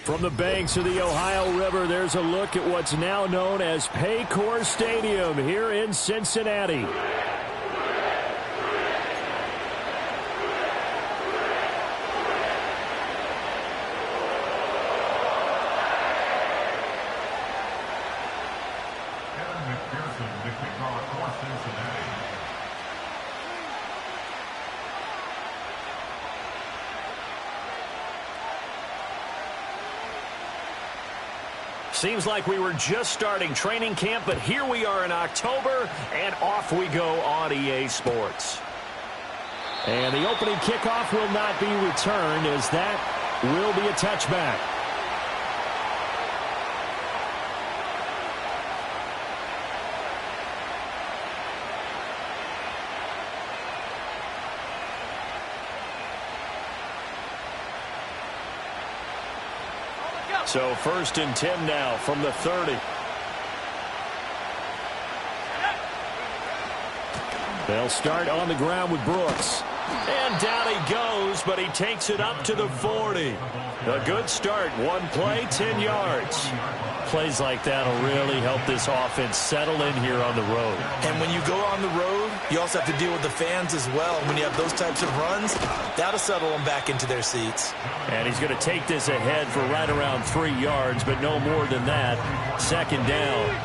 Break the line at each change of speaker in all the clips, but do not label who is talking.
From the banks of the Ohio River, there's a look at what's now known as Paycor Stadium here in Cincinnati. Seems like we were just starting training camp, but here we are in October, and off we go on EA Sports. And the opening kickoff will not be returned, as that will be a touchback. So 1st and 10 now from the 30. They'll start on the ground with Brooks. And down he goes, but he takes it up to the 40. A good start. One play, 10 yards. Plays like that will really help this offense settle in here on the road.
And when you go on the road, you also have to deal with the fans as well. When you have those types of runs, that'll settle them back into their seats.
And he's going to take this ahead for right around 3 yards, but no more than that. 2nd down.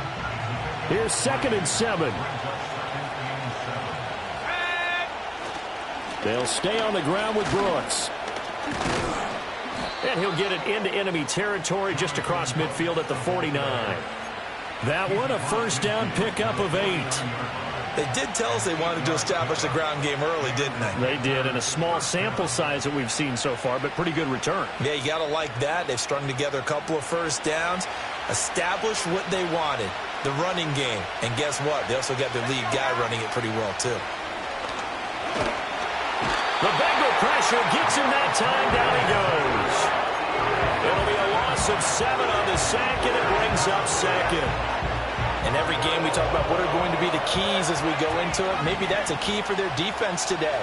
Here's 2nd and 7. They'll stay on the ground with Brooks. And he'll get it into enemy territory just across midfield at the 49. That one, a 1st down pickup of 8.
They did tell us they wanted to establish the ground game early, didn't they?
They did, and a small sample size that we've seen so far, but pretty good return.
Yeah, you got to like that. They've strung together a couple of 1st downs, established what they wanted, the running game. And guess what? They also got their lead guy running it pretty well, too.
The Bengal pressure gets him that time. Down he goes. It'll be a loss of 7 on the sack, and it brings up 2nd.
In every game, we talk about what are going to be the keys as we go into it. Maybe that's a key for their defense today.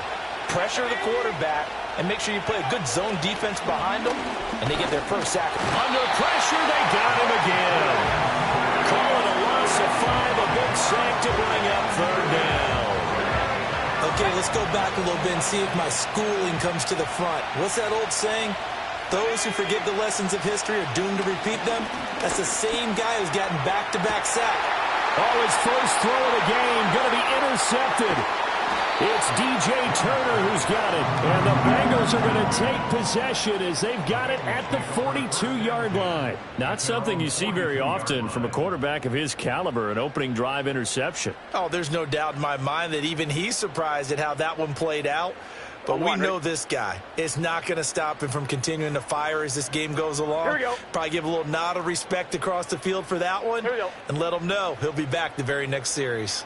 Pressure the quarterback and make sure you play a good zone defense behind them, and they get their first sack.
Under pressure, they got him again. Call it a loss of 5, a big sack to bring up 3rd down.
Okay, let's go back a little bit and see if my schooling comes to the front. What's that old saying? Those who forget the lessons of history are doomed to repeat them. That's the same guy who's gotten back-to-back sacks.
Oh, his first throw of the game going to be intercepted. It's DJ Turner who's got it. And the Bengals are going to take possession as they've got it at the 42-yard line. Not something you see very often from a quarterback of his caliber, an opening drive interception.
Oh, there's no doubt in my mind that even he's surprised at how that one played out. But we know this guy is not going to stop him from continuing to fire as this game goes along.
Here we go.
Probably give a little nod of respect across the field for that one.
Here we go.
And let him know he'll be back the very next series.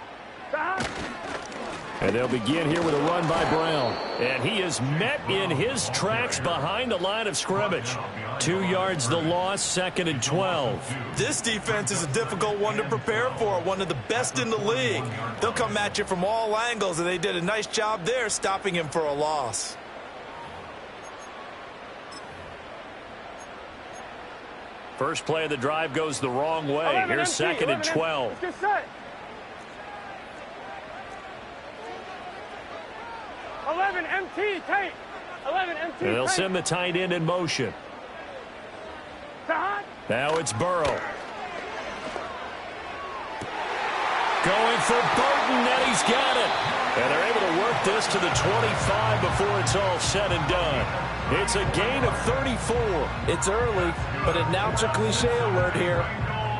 And they'll begin here with a run by Brown. And he is met in his tracks behind the line of scrimmage. 2 yards the loss, 2nd and 12.
This defense is a difficult one to prepare for, one of the best in the league. They'll come at you from all angles, and they did a nice job there stopping him for a loss.
First play of the drive goes the wrong way. Here's 2nd and 12.
11 MT, tight. 11 MT,
And they'll
tight.
send the tight end in motion. Now it's Burrow. Going for Burton, and he's got it. And they're able to work this to the 25 before it's all said and done. It's a gain of 34.
It's early, but announcer cliche alert here.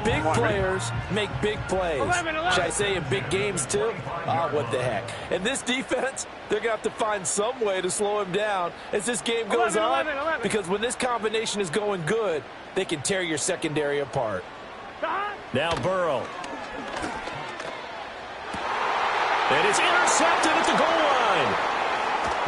Big players make big plays.
11.
Should I say in big games, too? Ah, what the heck. And this defense, they're going to have to find some way to slow him down as this game goes
11.
Because when this combination is going good, they can tear your secondary apart.
Now Burrow. And it's intercepted at the goal line.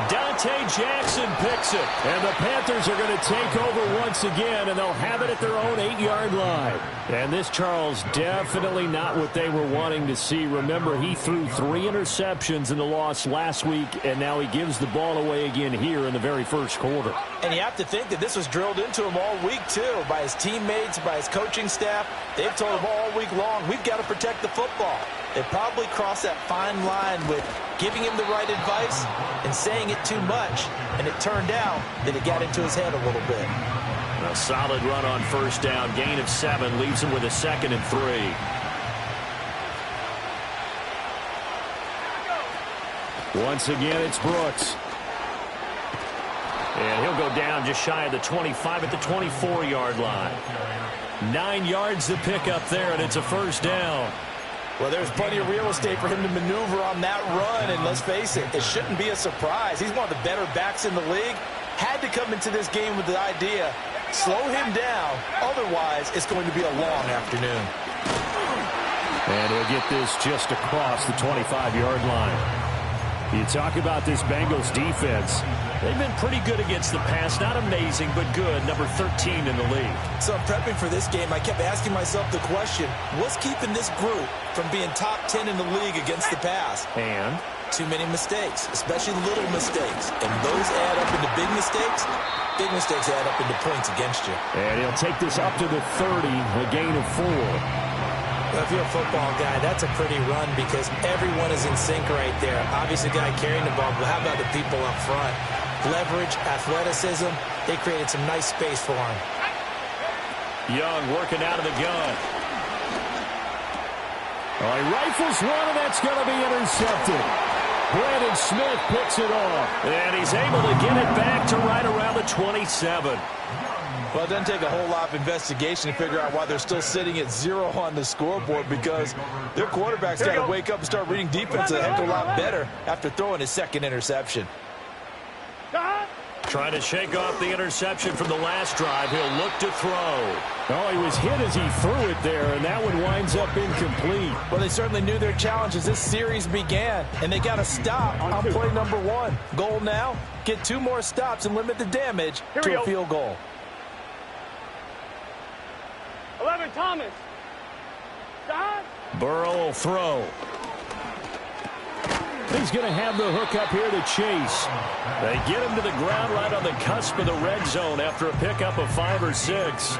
Dante Jackson picks it. And the Panthers are going to take over once again, and they'll have it at their own 8-yard line. And this, Charles, definitely not what they were wanting to see. Remember, he threw 3 interceptions in the loss last week, and now he gives the ball away again here in the very first quarter.
And you have to think that this was drilled into him all week, too, by his teammates, by his coaching staff. They've told him all week long, we've got to protect the football. They probably crossed that fine line with giving him the right advice and saying it too much. And it turned out that it got into his head a little bit.
A solid run on first down. Gain of 7 leaves him with a 2nd and 3. Once again, it's Brooks. And he'll go down just shy of the 25 at the 24-yard line. 9 yards to pick up there, and it's a first down.
Well, there's plenty of real estate for him to maneuver on that run, and let's face it, it shouldn't be a surprise. He's one of the better backs in the league. Had to come into this game with the idea, slow him down, otherwise it's going to be a long afternoon.
And he'll get this just across the 25-yard line. You talk about this Bengals defense. They've been pretty good against the pass. Not amazing, but good. Number 13 in the league.
So I'm prepping for this game. I kept asking myself the question, what's keeping this group from being top 10 in the league against the pass?
And?
Too many mistakes, especially little mistakes. And those add up into big mistakes. Big mistakes add up into points against you.
And he'll take this up to the 30, a gain of 4.
Well, if you're a football guy, that's a pretty run because everyone is in sync right there. Obviously, the guy carrying the ball, but how about the people up front? Leverage, athleticism, they created some nice space for him.
Young working out of the gun. Oh, he rifles one, and that's going to be intercepted. Brandon Smith picks it off. And he's able to get it back to right around the 27.
Well, it doesn't take a whole lot of investigation to figure out why they're still sitting at 0 on the scoreboard because their quarterback's got to wake up and start reading defense a heck of a lot better after throwing his 2nd interception.
Trying to shake off the interception from the last drive. He'll look to throw. Oh, he was hit as he threw it there, and that one winds up incomplete.
Well, they certainly knew their challenge as this series began, and they got to stop on play number 1. Goal now, get 2 more stops and limit the damage to a field goal.
11, Thomas. Stop.
Burrow will throw. He's going to have the hook up here to Chase. They get him to the ground right on the cusp of the red zone after a pickup of 5 or 6.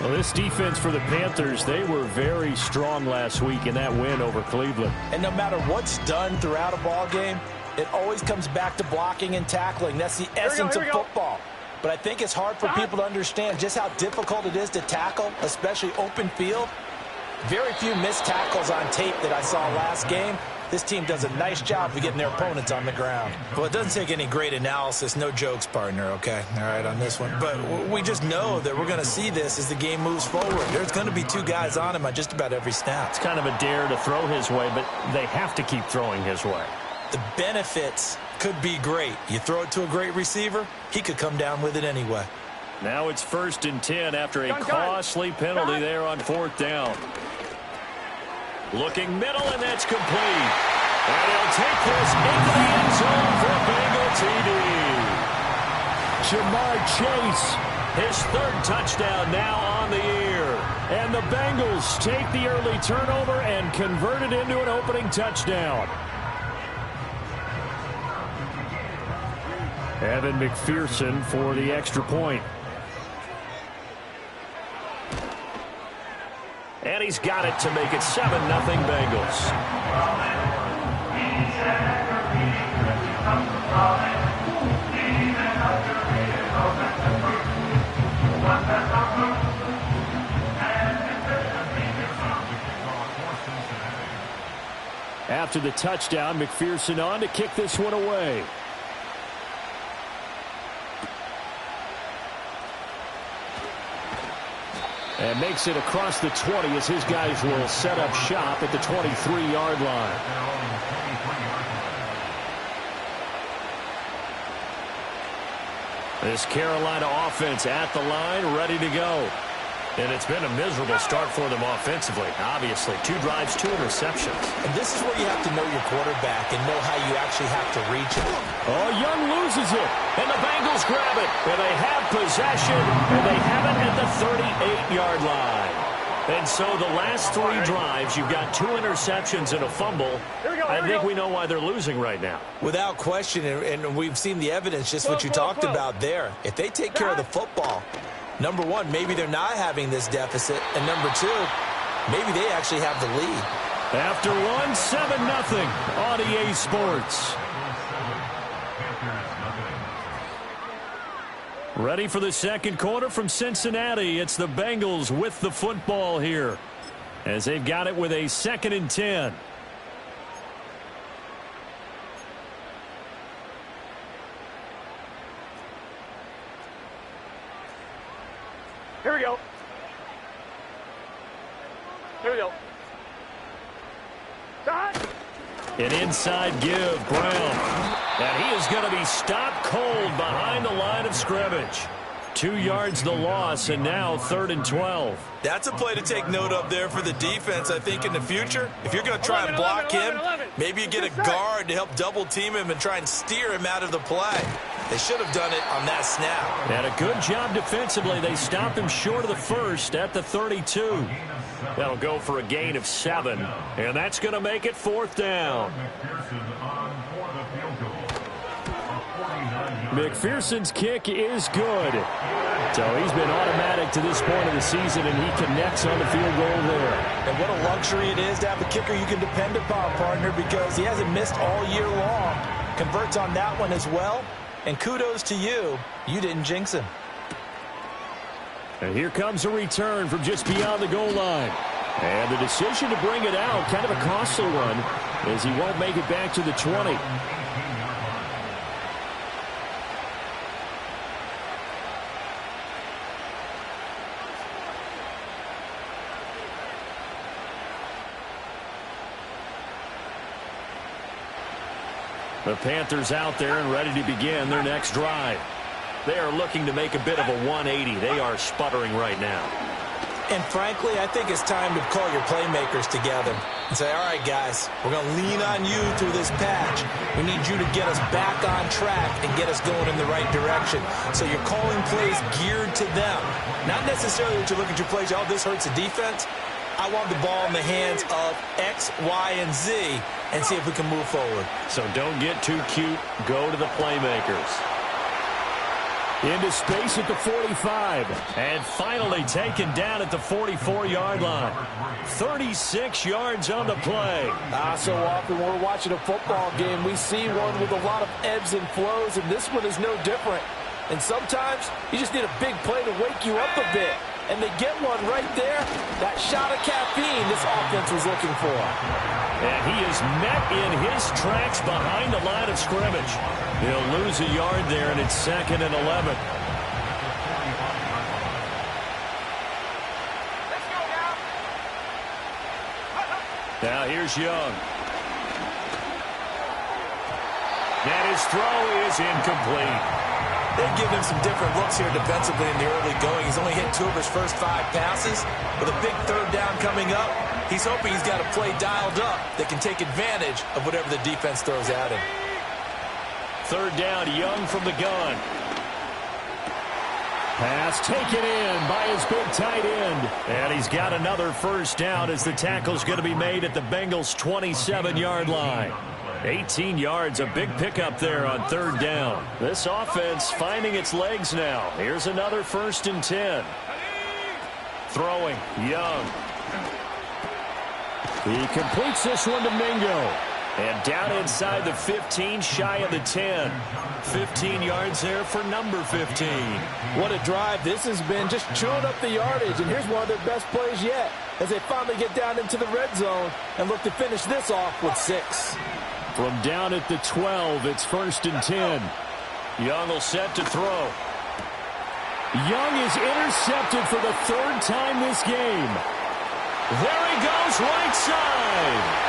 Well, this defense for the Panthers, they were very strong last week in that win over Cleveland.
And no matter what's done throughout a ball game, it always comes back to blocking and tackling. That's the essence of football. But I think it's hard for people to understand just how difficult it is to tackle, especially open field. Very few missed tackles on tape that I saw last game. This team does a nice job of getting their opponents on the ground. Well, it doesn't take any great analysis. No jokes, partner, okay? All right, on this one. But we just know that we're going to see this as the game moves forward. There's going to be 2 guys on him on just about every snap.
It's kind of a dare to throw his way, but they have to keep throwing his way.
The benefits could be great. You throw it to a great receiver, he could come down with it anyway.
Now it's 1st and 10 after a costly penalty there on 4th down. Looking middle, and that's complete. And he'll take this into the end zone for a Bengal TD. Jamar Chase, his 3rd touchdown now on the year. And the Bengals take the early turnover and convert it into an opening touchdown. Evan McPherson for the extra point. And he's got it to make it 7-0 Bengals. After the touchdown, McPherson on to kick this one away. And makes it across the 20 as his guys will set up shop at the 23-yard line. This Carolina offense at the line, ready to go. And it's been a miserable start for them offensively. Obviously, 2 drives, 2 interceptions.
And this is where you have to know your quarterback and know how you actually have to reach him.
Oh, Young loses it, and the Bengals grab it. And they have possession, and they have it at the 38-yard line. And so the last 3 drives, you've got 2 interceptions and a fumble. I think we know why they're losing right now.
Without question, and we've seen the evidence, just what you talked about there. If they take care of the football, number one, maybe they're not having this deficit. And number 2, maybe they actually have the lead.
After 1, 7-0 on EA Sports. Ready for the second quarter from Cincinnati. It's the Bengals with the football here, as they've got it with a 2nd and 10.
Here we go. Here we go. Shot.
An inside give, Brown. And he is going to be stopped cold behind the line of scrimmage. 2 yards the loss, and now 3rd and 12.
That's a play to take note of there for the defense, I think, in the future. If you're going to try and block him, maybe you get a guard to help double-team him and try and steer him out of the play. They should have done it on that snap.
And a good job defensively. They stopped him short of the first at the 32. That'll go for a gain of 7, and that's going to make it 4th down. McPherson's kick is good. So he's been automatic to this point of the season, and he connects on the field goal there.
And what a luxury it is to have a kicker you can depend upon, partner, because he hasn't missed all year long. Converts on that one as well. And kudos to you. You didn't jinx him.
And here comes a return from just beyond the goal line. And the decision to bring it out, kind of a costly one, as he won't make it back to the 20. The Panthers out there and ready to begin their next drive. They are looking to make a bit of a 180. They are sputtering right now.
And frankly, I think it's time to call your playmakers together and say, all right, guys, we're going to lean on you through this patch. We need you to get us back on track and get us going in the right direction. So you're calling plays geared to them. Not necessarily that you look at your plays, oh, this hurts the defense. I want the ball in the hands of X, Y, and Z and see if we can move forward.
So don't get too cute. Go to the playmakers. Into space at the 45. And finally taken down at the 44-yard line. 36 yards on the play.
So often when we're watching a football game, we see one with a lot of ebbs and flows, and this one is no different. And sometimes you just need a big play to wake you up a bit. And they get one right there. That shot of caffeine this offense was looking for.
And he is met in his tracks behind the line of scrimmage. He'll lose a yard there, and it's 2nd and 11.
Let's go now.
Now here's Young. And his throw is incomplete.
They've given him some different looks here defensively in the early going. He's only hit 2 of his first 5 passes. With a big 3rd down coming up, he's hoping he's got a play dialed up that can take advantage of whatever the defense throws at him.
3rd down, Young from the gun. Pass taken in by his big tight end. And he's got another first down as the tackle's going to be made at the Bengals' 27-yard line. 18 yards, a big pickup there on 3rd down. This offense finding its legs now. Here's another 1st and 10. Throwing, Young. He completes this one to Mingo. And down inside the 15, shy of the 10. 15 yards there for number 15.
What a drive this has been, just chewing up the yardage. And here's one of their best plays yet, as they finally get down into the red zone and look to finish this off with 6.
From down at the 12, it's 1st and 10. Young will set to throw. Young is intercepted for the 3rd time this game. There he goes, right side.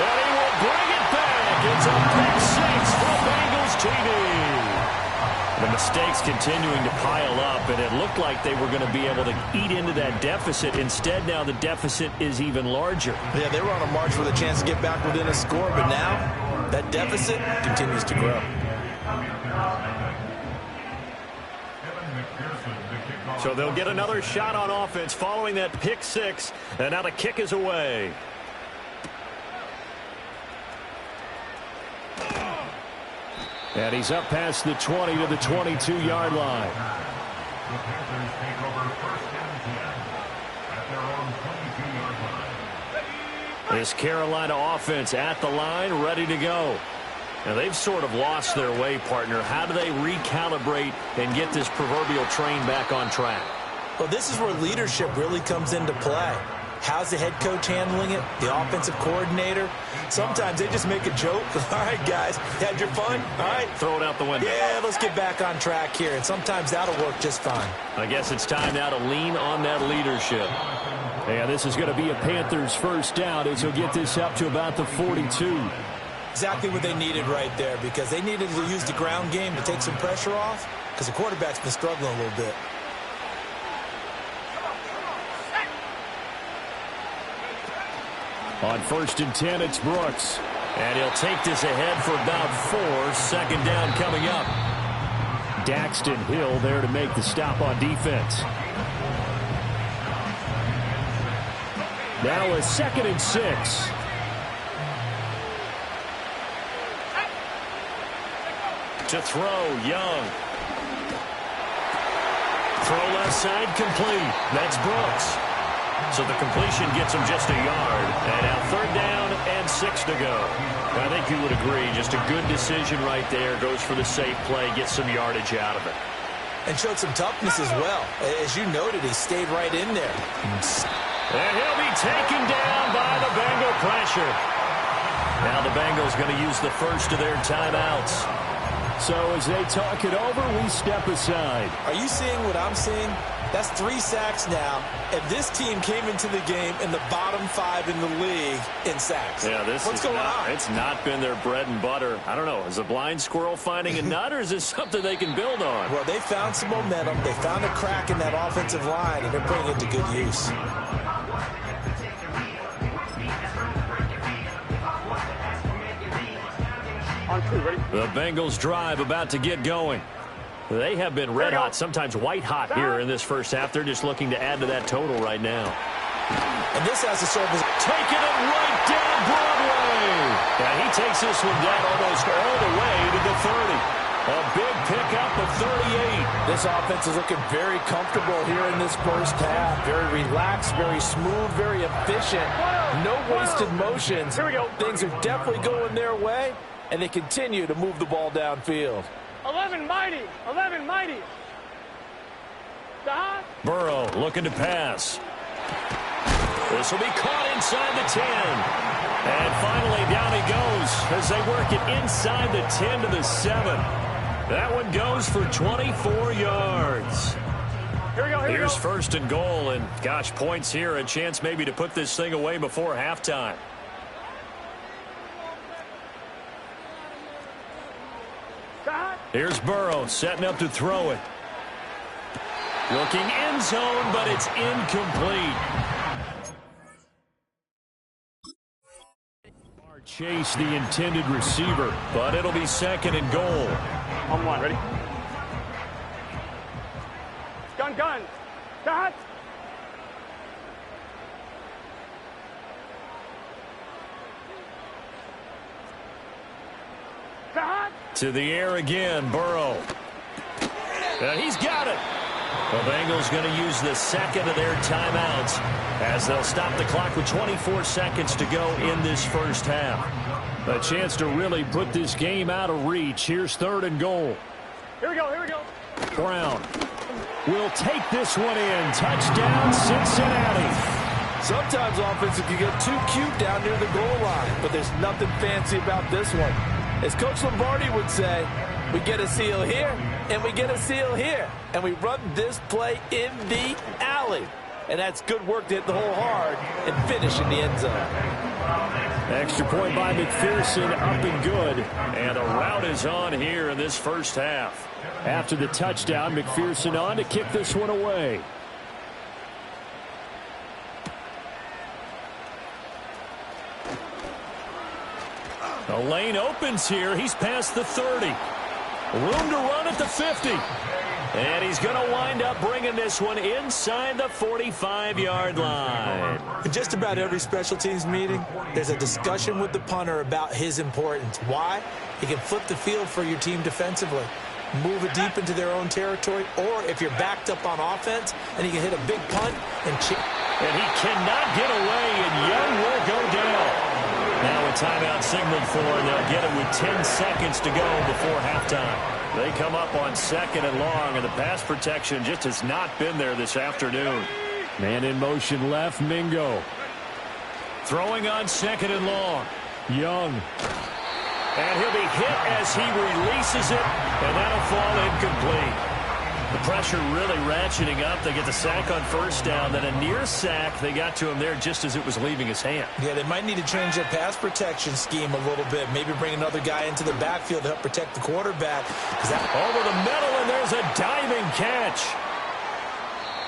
And he will bring it back. It's a pick 6 for Bengals TV. The mistakes continuing to pile up, and it looked like they were going to be able to eat into that deficit. Instead, now the deficit is even larger.
Yeah, they were on a march with a chance to get back within a score, but now that deficit continues to grow.
So they'll get another shot on offense following that pick six, and now the kick is away. And he's up past the 20 to the 22-yard line.
The Panthers take over 1st and 10 at their own 22-yard line.
This Carolina offense at the line, ready to go. Now, they've sort of lost their way, partner. How do they recalibrate and get this proverbial train back on track?
Well, this is where leadership really comes into play. How's the head coach handling it? The offensive coordinator? Sometimes they just make a joke. All right, guys, had your fun? All right.
Throw it out the window.
Yeah, let's get back on track here. And sometimes that'll work just fine.
I guess it's time now to lean on that leadership. Yeah, this is going to be a Panthers first down as he'll get this up to about the 42.
Exactly what they needed right there, because they needed to use the ground game to take some pressure off, because the quarterback's been struggling a little bit.
On 1st and 10, it's Brooks. And he'll take this ahead for about 4. 2nd down coming up. Daxton Hill there to make the stop on defense. Now a 2nd and 6. To throw, Young. Throw left side complete. That's Brooks. So the completion gets him just a yard. And now 3rd down and 6 to go. I think you would agree, just a good decision right there. Goes for the safe play, gets some yardage out of it.
And showed some toughness as well. As you noted, he stayed right in there.
And he'll be taken down by the Bengal pressure. Now the Bengals going to use the first of their timeouts. So as they talk it over, we step aside.
Are you seeing what I'm seeing? That's 3 sacks now, and this team came into the game in the bottom 5 in the league in sacks.
Yeah,
What's going on?
It's not been their bread and butter. I don't know. Is a blind squirrel finding a nut, or is this something they can build on?
Well, they found some momentum. They found a crack in that offensive line, and they're putting it to good use.
On 2, ready?
The Bengals drive about to get going. They have been red hot, sometimes white hot here in this first half. They're just looking to add to that total right now.
And this has to serve as
taking it right down Broadway. And he takes this one down almost all the way to the 30. A big pickup of 38.
This offense is looking very comfortable here in this first half. Very relaxed, very smooth, very efficient. No wasted motions.
Here we go.
Things are definitely going their way, and they continue to move the ball downfield.
11 mighty. 11 mighty. Stop.
Burrow looking to pass. This will be caught inside the 10. And finally down he goes as they work it inside the 10 to the 7. That one goes for 24 yards.
Here we go. Here
Here's
we go.
1st and goal, and gosh, points here, a chance maybe to put this thing away before halftime.
Stop.
Here's Burrow setting up to throw it. Looking end zone, but it's incomplete. Chase the intended receiver, but it'll be 2nd and goal.
On 1, ready? Gun. Stop. Stop.
To the air again, Burrow. And he's got it. The Bengals going to use the 2nd of their timeouts as they'll stop the clock with 24 seconds to go in this first half. A chance to really put this game out of reach. Here's 3rd and goal.
Here we go.
Brown will take this one in. Touchdown, Cincinnati.
Sometimes offenses can get too cute down near the goal line, but there's nothing fancy about this one. As Coach Lombardi would say, we get a seal here, and we get a seal here. And we run this play in the alley. And that's good work to hit the hole hard and finish in the end zone.
Extra point by McPherson, up and good. And a rout is on here in this first half. After the touchdown, McPherson on to kick this one away. The lane opens here. He's past the 30. Room to run at the 50. And he's going to wind up bringing this one inside the 45-yard line.
In just about every special teams meeting, there's a discussion with the punter about his importance. Why? He can flip the field for your team defensively, move it deep into their own territory, or if you're backed up on offense, and he can hit a big punt and chip.
And he cannot get away, and Young will go down. Now a timeout signaled for, and they'll get it with 10 seconds to go before halftime. They come up on 2nd and long, and the pass protection just has not been there this afternoon. Man in motion left, Mingo. Throwing on 2nd and long. Young. And he'll be hit as he releases it, and that'll fall incomplete. The pressure really ratcheting up. They get the sack on 1st down, then a near sack. They got to him there just as it was leaving his hand.
Yeah, they might need to change their pass protection scheme a little bit. Maybe bring another guy into the backfield to help protect the quarterback.
Over the middle, and there's a diving catch.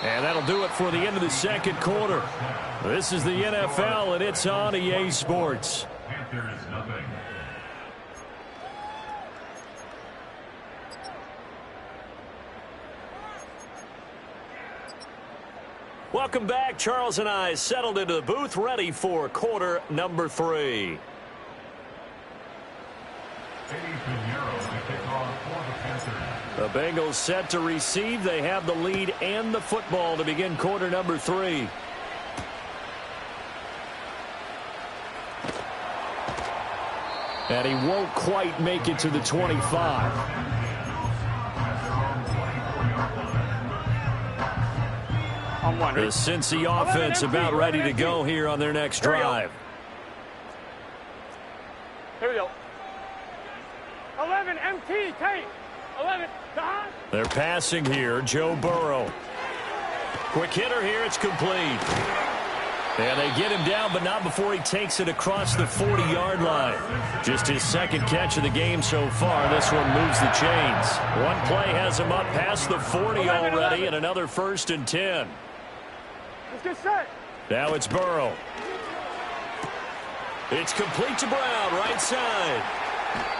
And that'll do it for the end of the 2nd quarter. This is the NFL, and it's on EA Sports.
Panthers nothing.
Welcome back. Charles and I settled into the booth, ready for quarter number 3. The Bengals set to receive. They have the lead and the football to begin quarter number 3. And he won't quite make it to the 25. The Cincy offense about ready to go here on their next drive.
Here we go. 11 MT tape. 11.
They're passing here. Joe Burrow. Quick hitter here. It's complete. And they get him down, but not before he takes it across the 40-yard line. Just his 2nd catch of the game so far. This one moves the chains. One play has him up past the 40 already, and another 1st and 10.
Let's get set.
Now it's Burrow. It's complete to Brown, right side.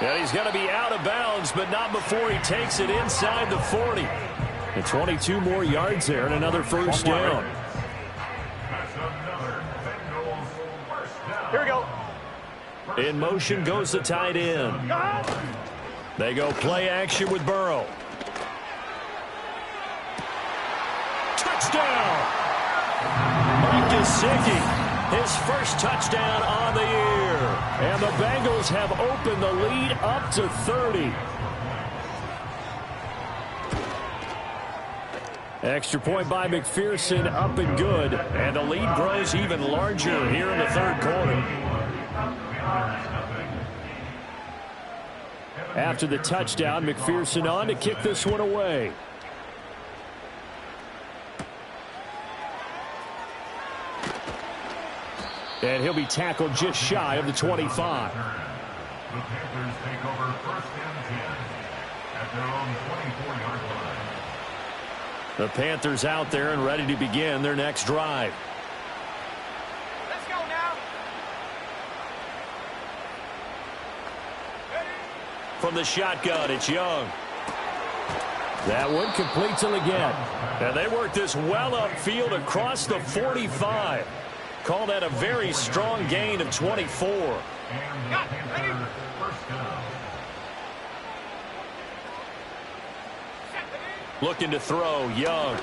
And he's going to be out of bounds, but not before he takes it inside the 40. And 22 more yards there and another 1st down.
Here we go.
In motion goes the tight end. They go play action with Burrow. Touchdown! Mike Gesicki, his first touchdown on the year. And the Bengals have opened the lead up to 30. Extra point by McPherson, up and good. And the lead grows even larger here in the 3rd quarter. After the touchdown, McPherson on to kick this one away. And he'll be tackled just shy of the 25.
The Panthers take over 1st and 10 at their own 24-yard line.
The Panthers out there and ready to begin their next drive.
Let's go now.
From the shotgun, it's Young. That one completes him again. And they work this well upfield across the 45. Call that a very strong gain of 24.
And the Panthers 1st down.
Looking to throw, Young.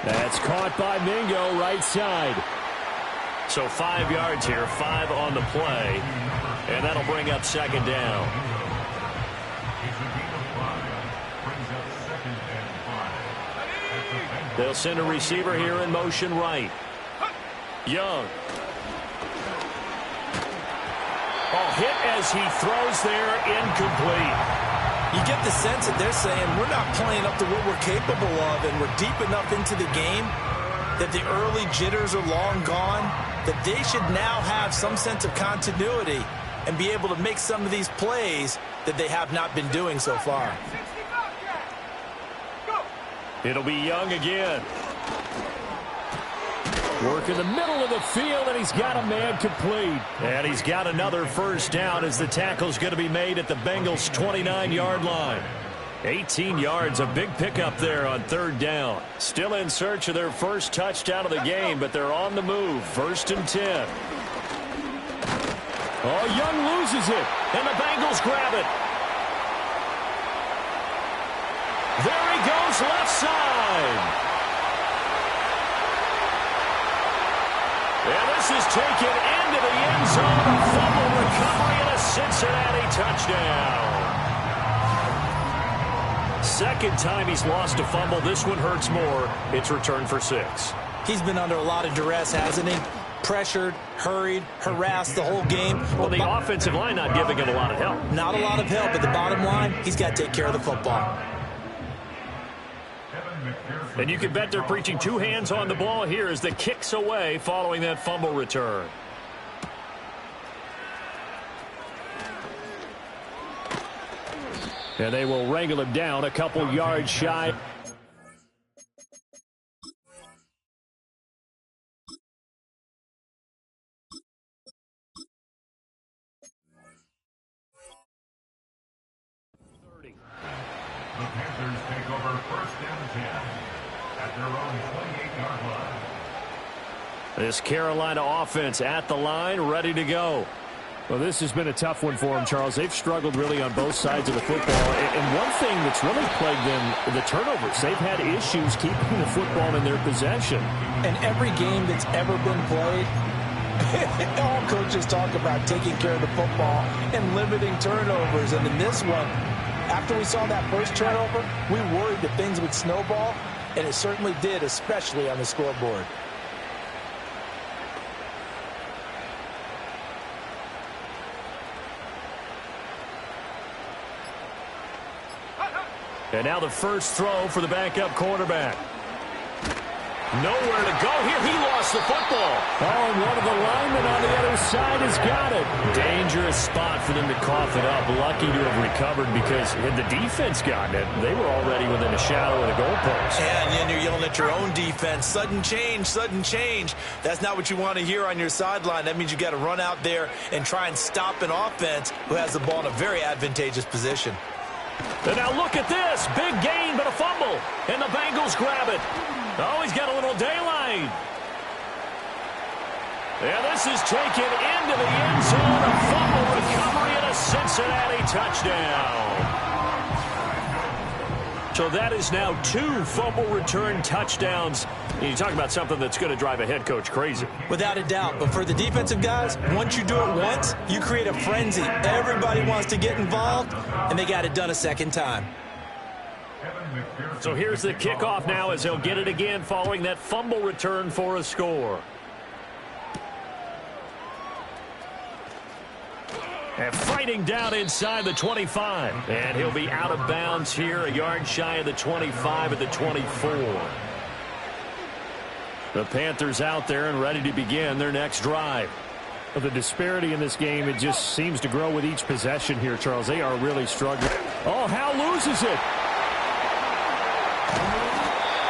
That's caught by Mingo, right side. So 5 yards here, 5 on the play. And that'll bring up 2nd down.
It's a gain of 5. Brings up 2nd and 5.
They'll send a receiver here in motion right. Young. Oh, hit as he throws there, incomplete.
You get the sense that they're saying we're not playing up to what we're capable of, and we're deep enough into the game that the early jitters are long gone. that they should now have some sense of continuity and be able to make some of these plays that they have not been doing so far.
It'll be Young again. Work in the middle of the field, and he's got a man complete. And he's got another first down as the tackle's going to be made at the Bengals' 29-yard line. 18 yards, a big pickup there on third down. Still in search of their first touchdown of the game, but they're on the move. 1st and 10. Oh, Young loses it, and the Bengals grab it. There he goes, left side. And this is taken into the end zone. A fumble recovery and a Cincinnati touchdown. Second time he's lost a fumble. This one hurts more. It's returned for 6.
He's been under a lot of duress, hasn't he? Pressured, hurried, harassed the whole game.
Well, the offensive line not giving him a lot of help.
Not a lot of help, but the bottom line, he's got to take care of the football.
And you can bet they're preaching 2 hands on the ball here as the kick's away following that fumble return. And they will wrangle him down a couple yards shy.
The Panthers take over 1st and 10 at their own 28-yard line.
This Carolina offense at the line, ready to go.
Well, this has been a tough one for them, Charles. They've struggled really on both sides of the football. And one thing that's really plagued them, the turnovers. They've had issues keeping the football in their possession.
And every game that's ever been played, all coaches talk about taking care of the football and limiting turnovers. And in this one, after we saw that first turnover, we worried that things would snowball, and it certainly did, especially on the scoreboard.
And now the first throw for the backup quarterback. Nowhere to go here. He lost the football.
Oh, and one of the linemen on the other side has got it.
Dangerous spot for them to cough it up. Lucky to have recovered because had the defense gotten it, they were already within a shadow of the goalpost.
Yeah, and then you're yelling at your own defense. Sudden change, sudden change. That's not what you want to hear on your sideline. That means you got to run out there and try and stop an offense who has the ball in a very advantageous position.
And now look at this. Big gain, but a fumble. And the Bengals grab it. Oh, he's got a little daylight. And this is taken into the end zone. A fumble recovery and a Cincinnati touchdown. So that is now 2 fumble return touchdowns. And you talk about something that's going to drive a head coach crazy.
Without a doubt. But for the defensive guys, once you do it once, you create a frenzy. Everybody wants to get involved, and they got it done a second time.
So here's the kickoff now as he'll get it again following that fumble return for a score. And fighting down inside the 25. And he'll be out of bounds here, a yard shy of the 25 at the 24. The Panthers out there and ready to begin their next drive.
Well, the disparity in this game, it just seems to grow with each possession here, Charles. They are really struggling. Oh, Howe loses it.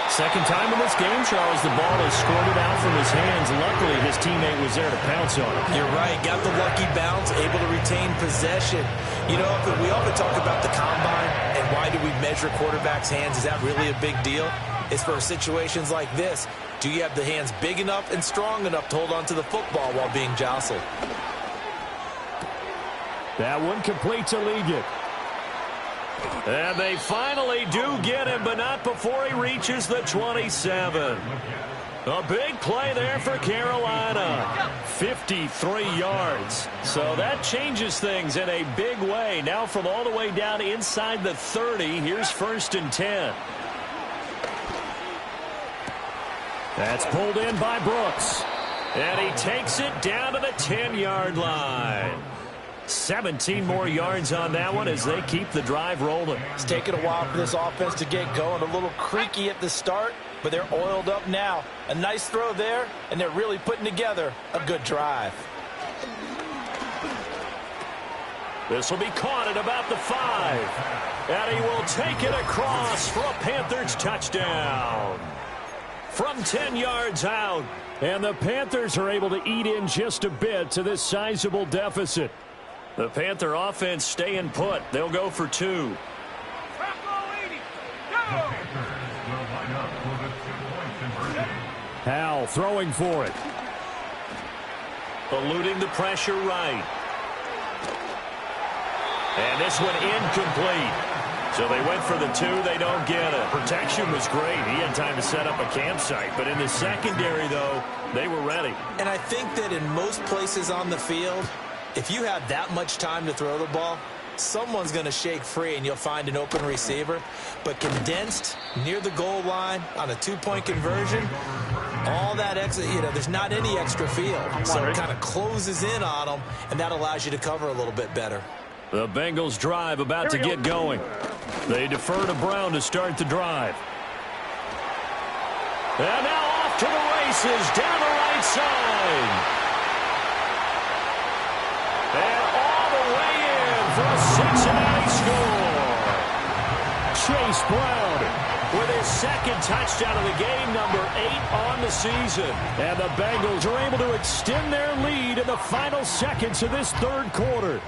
Second time in this game, Charles, the ball is squirted out from his hands. Luckily, his teammate was there to pounce on him.
You're right. Got the lucky bounce, able to retain possession. You know, we often talk about the combine and why do we measure quarterbacks' hands. Is that really a big deal? It's for situations like this. Do you have the hands big enough and strong enough to hold on to the football while being jostled?
That one complete to Ligon. And they finally do get him, but not before he reaches the 27. A big play there for Carolina. 53 yards. So that changes things in a big way. Now from all the way down inside the 30, here's 1st and 10. That's pulled in by Brooks. And he takes it down to the 10-yard line. 17 more yards on that one as they keep the drive rolling.
It's taken a while for this offense to get going. A little creaky at the start,
but they're oiled up now. A nice throw there, and they're really putting together a good drive.
This will be caught at about the 5. And he will take it across for a Panthers touchdown. From 10 yards out. And the Panthers are able to eat in just a bit to this sizable deficit. The Panther offense staying put. They'll go for 2. Howell throwing for it. Eluding the pressure right. And this one incomplete. So they went for the 2. They don't get it. Protection was great. He had time to set up a campsite. But in the secondary, though, they were ready.
And I think that in most places on the field, if you have that much time to throw the ball, someone's going to shake free and you'll find an open receiver. But condensed near the goal line on a 2-point conversion, all that extra, there's not any extra field. So it kind of closes in on them, and that allows you to cover a little bit better.
The Bengals drive about to get going. They defer to Brown to start the drive. And now off to the races down the right side. And all the way in for a Cincinnati score. Chase Brown with his second touchdown of the game, number 8 on the season. And the Bengals are able to extend their lead in the final seconds of this third quarter.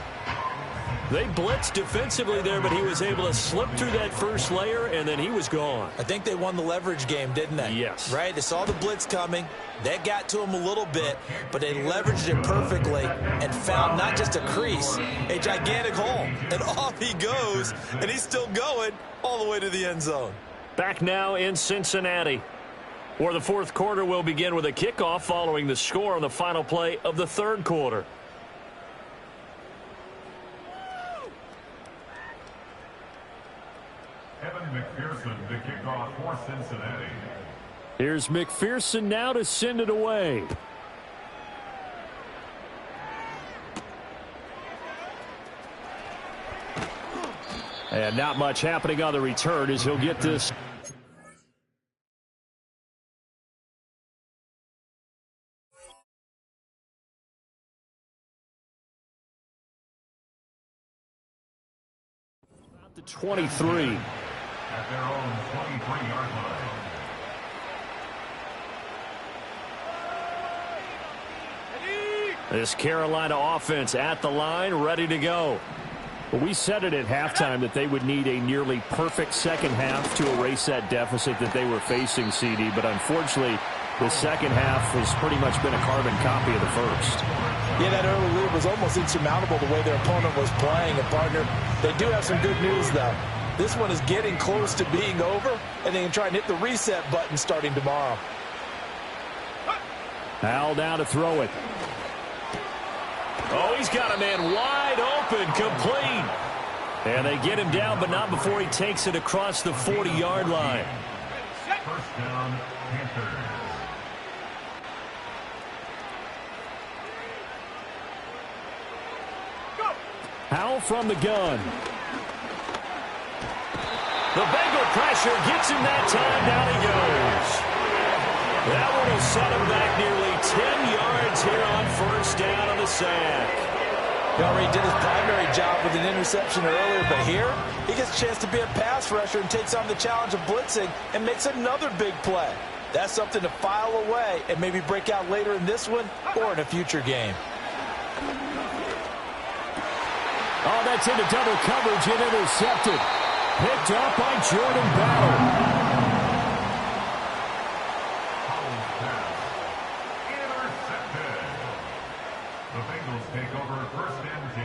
They blitzed defensively there, but he was able to slip through that first layer, and then he was gone.
I think they won the leverage game, didn't they?
Yes.
Right? They saw the blitz coming. That got to him a little bit, but they leveraged it perfectly and found not just a crease, a gigantic hole. And off he goes, and he's still going all the way to the end zone.
Back now in Cincinnati, where the fourth quarter will begin with a kickoff following the score on the final play of the third quarter.
McPherson to kick off for Cincinnati.
Here's McPherson now to send it away. And not much happening on the return as he'll get this. About the 23.
At their own 23-yard line.
This Carolina offense at the line, ready to go. Well, we said it at halftime that they would need a nearly perfect second half to erase that deficit that they were facing, CD. But unfortunately, the second half has pretty much been a carbon copy of the first.
Yeah, that early lead was almost insurmountable the way their opponent was playing. And, partner, they do have some good news, though. This one is getting close to being over, and they can try and hit the reset button starting tomorrow.
Howell down to throw it. Oh, he's got a man wide open, complete. And they get him down, but not before he takes it across the 40-yard line.
First down, Panthers.
Howell from the gun. The Bengal pressure gets him that time. Down he goes. That one will set him back nearly 10 yards here on first down on the sack.
He already did his primary job with an interception earlier, but here he gets a chance to be a pass rusher and takes on the challenge of blitzing and makes another big play. That's something to file away and maybe break out later in this one or in a future game.
Oh, that's into double coverage and intercepted. Picked up by Jordan Battle.
Intercepted. The Bengals take over first and 10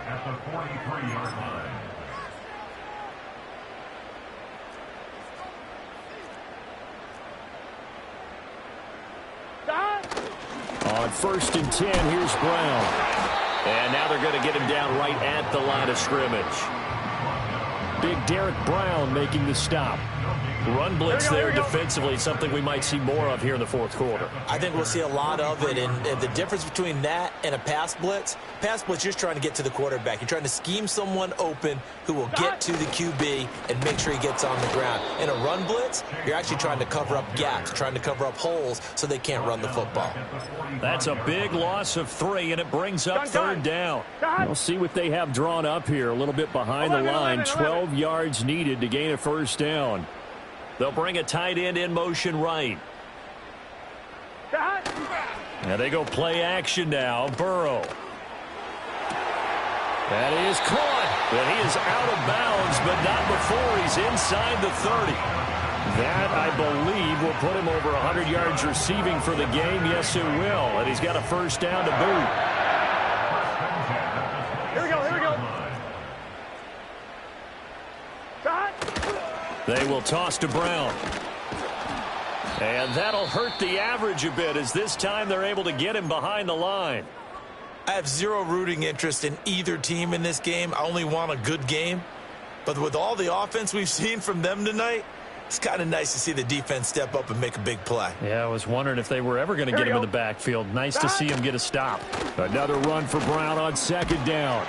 at the 43-yard line.
On first and 10, here's Brown. And now they're going to get him down right at the line of scrimmage. Big Derek Brown making the stop.
Run blitz there defensively, something we might see more of here in the fourth quarter.
I think we'll see a lot of it, and the difference between that and a pass blitz, you're just trying to get to the quarterback. You're trying to scheme someone open who will get to the QB and make sure he gets on the ground. In a run blitz, you're actually trying to cover up gaps, trying to cover up holes so they can't run the football.
That's a big loss of 3, and it brings up third down. We'll see what they have drawn up here, a little bit behind the line. 12 yards needed to gain a first down. They'll bring a tight end in motion right. And they go play action now. Burrow. That is caught. And he is out of bounds, but not before he's inside the 30. That, I believe, will put him over 100 yards receiving for the game. Yes, it will. And he's got a first down to boot.
Here we go.
They will toss to Brown. And that'll hurt the average a bit, as this time they're able to get him behind the line.
I have zero rooting interest in either team in this game. I only want a good game. But with all the offense we've seen from them tonight, it's kind of nice to see the defense step up and make a big play.
Yeah, I was wondering if they were ever going to get him in the backfield. Nice to see him get a stop. Another run for Brown on second down.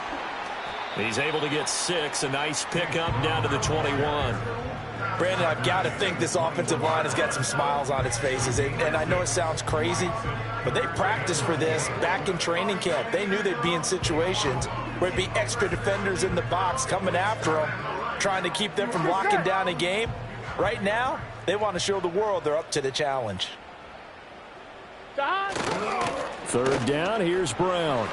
He's able to get 6. A nice pickup down to the 21.
Brandon, I've got to think this offensive line has got some smiles on its faces. And I know it sounds crazy, but they practiced for this back in training camp. They knew they'd be in situations where it'd be extra defenders in the box coming after them, trying to keep them from locking down a game. Right now, they want to show the world they're up to the challenge.
Third down, here's Brown.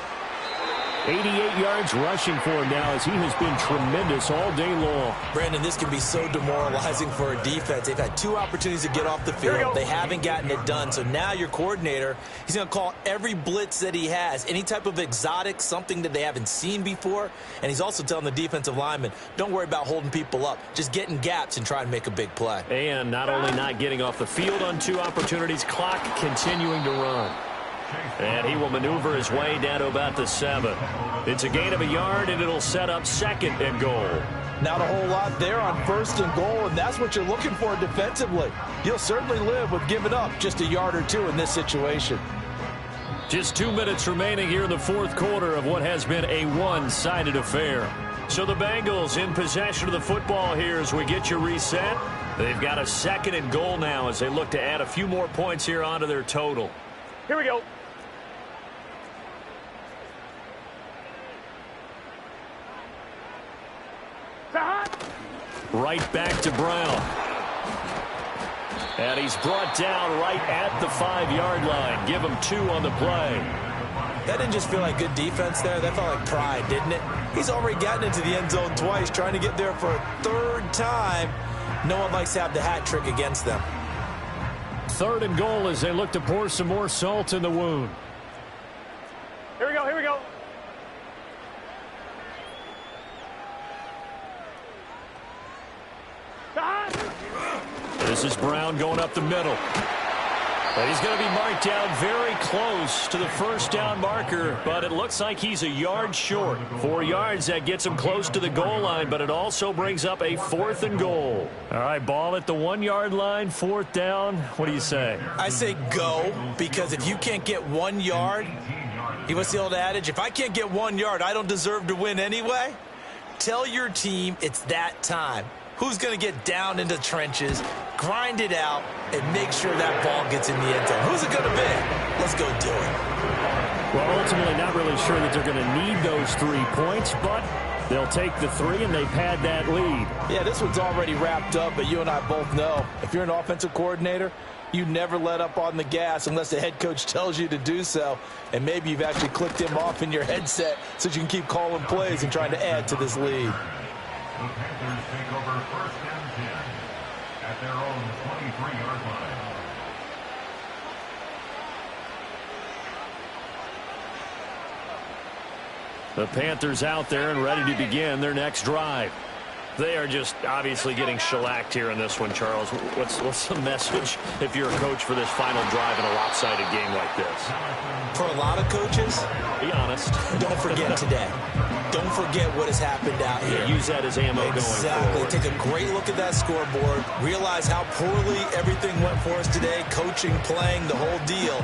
88 yards rushing for him now, as he has been tremendous all day long.
Brandon, this can be so demoralizing for a defense. They've had 2 opportunities to get off the field. They haven't gotten it done. So now your coordinator, he's going to call every blitz that he has, any type of exotic, something that they haven't seen before. And he's also telling the defensive linemen, don't worry about holding people up. Just get in gaps and try and make a big play.
And not only not getting off the field on 2 opportunities, clock continuing to run. And he will maneuver his way down to about the 7. It's a gain of a yard, and it'll set up 2nd and goal.
Not a whole lot there on 1st and goal, and that's what you're looking for defensively. You'll certainly live with giving up just a yard or 2 in this situation.
Just 2 minutes remaining here in the fourth quarter of what has been a one-sided affair. So the Bengals in possession of the football here as we get you reset. They've got a 2nd and goal now as they look to add a few more points here onto their total.
Here we go.
Right back to Brown. And he's brought down right at the 5-yard line. Give him 2 on the play.
That didn't just feel like good defense there. That felt like pride, didn't it? He's already gotten into the end zone twice, trying to get there for a 3rd time. No one likes to have the hat trick against them.
3rd and goal as they look to pour some more salt in the wound.
Here we go.
This is Brown going up the middle. But he's going to be marked down very close to the first down marker, but it looks like he's a yard short. 4 yards, that gets him close to the goal line, but it also brings up a 4th and goal. All right, ball at the 1-yard line, 4th down. What do you say?
I say go, because if you can't get 1 yard, what's the old adage? If I can't get 1 yard, I don't deserve to win anyway. Tell your team it's that time. Who's going to get down into the trenches, grind it out, and make sure that ball gets in the end zone? Who's it going to be? Let's go do it.
Well, ultimately, not really sure that they're going to need those 3 points, but they'll take the 3, and they've had that lead.
Yeah, this one's already wrapped up, but you and I both know if you're an offensive coordinator, you never let up on the gas unless the head coach tells you to do so. And maybe you've actually clicked him off in your headset so you can keep calling plays and trying to add to this lead.
The Panthers take over 1st and 10 at their own 23-yard line.
The Panthers out there and ready to begin their next drive. They are just obviously getting shellacked here in this one, Charles. What's the message if you're a coach for this final drive in a lopsided game like this?
For a lot of coaches,
be honest.
Don't forget today. Don't forget what has happened out here.
Use that as ammo going forward.
Exactly. Take a great look at that scoreboard. Realize how poorly everything went for us today. Coaching, playing, the whole deal.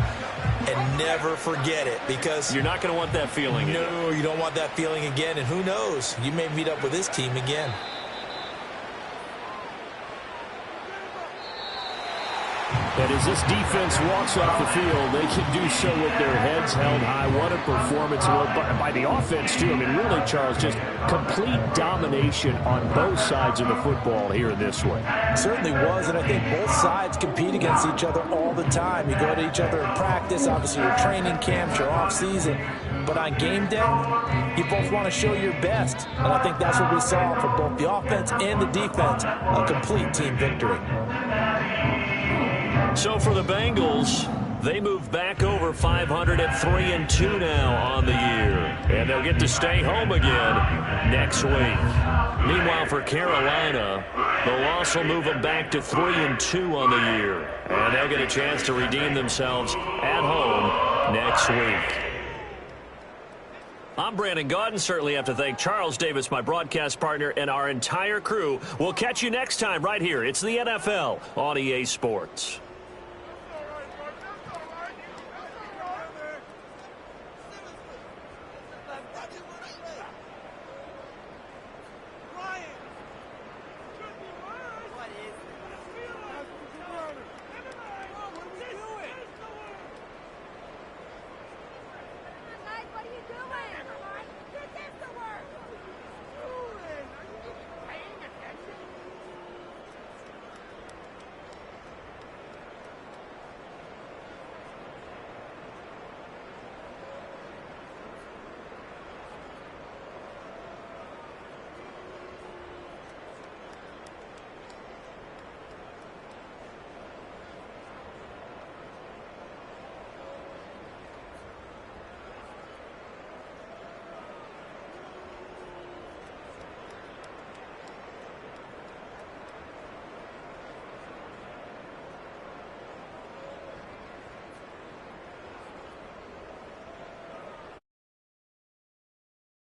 And never forget it, because
you're not going to want that feeling again.
No, you don't want that feeling again. And who knows? You may meet up with this team again.
And as this defense walks off the field, they can do so with their heads held high. What a performance by the offense, too. I mean, really, Charles, just complete domination on both sides of the football here in this one.
It certainly was, and I think both sides compete against each other all the time. You go to each other in practice, obviously your training camps, your off-season. But on game day, you both want to show your best. And I think that's what we saw from both the offense and the defense, a complete team victory.
So for the Bengals, they move back over 500 at 3-2 now on the year. And they'll get to stay home again next week. Meanwhile, for Carolina, the loss will move them back to 3-2 on the year. And they'll get a chance to redeem themselves at home next week. I'm Brandon Gaudin. Certainly have to thank Charles Davis, my broadcast partner, and our entire crew. We'll catch you next time right here. It's the NFL on EA Sports.